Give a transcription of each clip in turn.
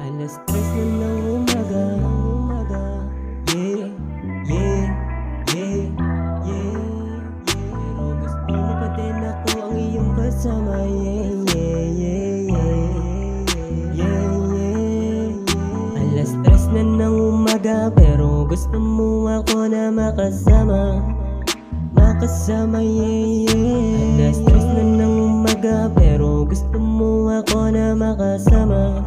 Alas 3 na ng umaga. Yeah, yeah, yeah, yeah, pero gusto mo pa din ako ang iyong kasama. Yeah, yeah, yeah, yeah, yeah, yeah. Alas 3 na ng umaga, pero gusto mo ako na makasama. Makasama, yeah, yeah. Alas 3 na ng umaga, pero gusto mo ako na makasama.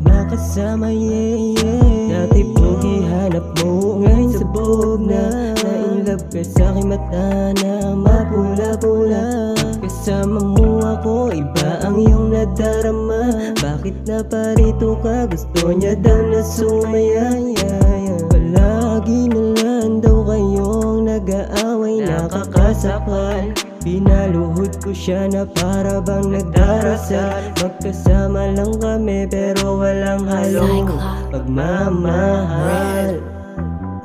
Makasama, yeah, yeah. Dati pogi hanap mo, ngayon sabog na. Na-inlove ka sa'king mata na mapula-pula. Kasama mo ako, iba ang iyong nadarama. Bakit na parito ka? Gusto niya daw na sumaya, yeah, yeah. Palagi na lang daw kayong nag-aaway, nakakasakal. Pinaluhod ko siya na para bang nagdarasal. Magkasama lang kami pero walang halong pagmamahal.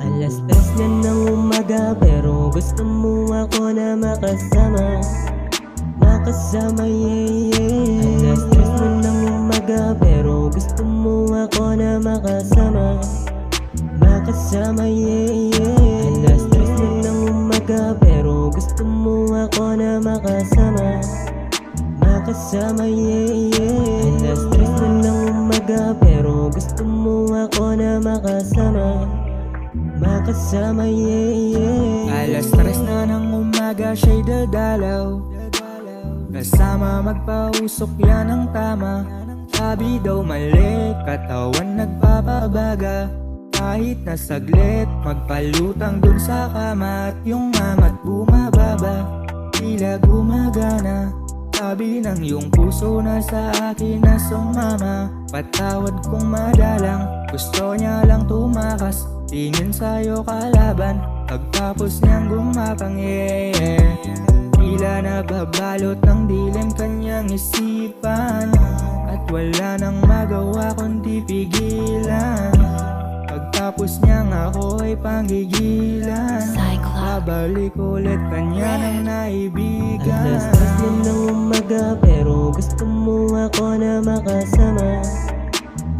Alas 3 na ng umaga, pero gusto mo ako na makasama. Makasama, yeah, yeah. Alas 3 na ng umaga, pero gusto mo ako na makasama. Makasama, yeah, yeah. Alas 3 na ng umaga, pero gusto mo ako na makasama. Makasama, yeah, yeah. Alas 3 na ng umaga, pero gusto mo ako na makasama. Makasama, yeah, yeah. Alas 3 na ng umaga, siya'y dadalaw. Kasama magpausok yan ang tama. Sabi daw mali, katawan nagpapabaga. Kahit na saglit, magpalutang dun sa kama. At yung mamat bumababa, tila gumagana. Sabi ng iyong puso na sa akin na sumama. Patawad kong madalang, gusto niya lang tumakas. Tingin sa'yo kalaban, pagtapos niyang gumapang, yeah, yeah. Tila nababalot ng dilim kanyang isipan. At wala nang magawa kundi pigilan. Pagtapos niyang ako'y panggigilan, babalik ulit kanya ng naibigan. Alas 3 na ng umaga, pero gusto mo ako na makasama.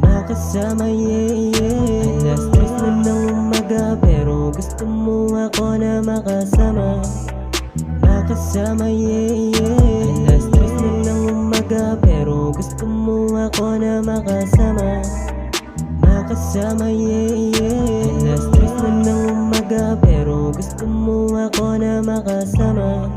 Makasama, yeah, yeah. Alas 3 na ng umaga, pero gusto mo ako na makasama. Makasama, yeah, yeah. Alas 3 na ng umaga, pero gusto mo ako na makasama. Makasama, yeah, yeah. Alas 3 na ng umaga, pero gusto mo ako na makasama.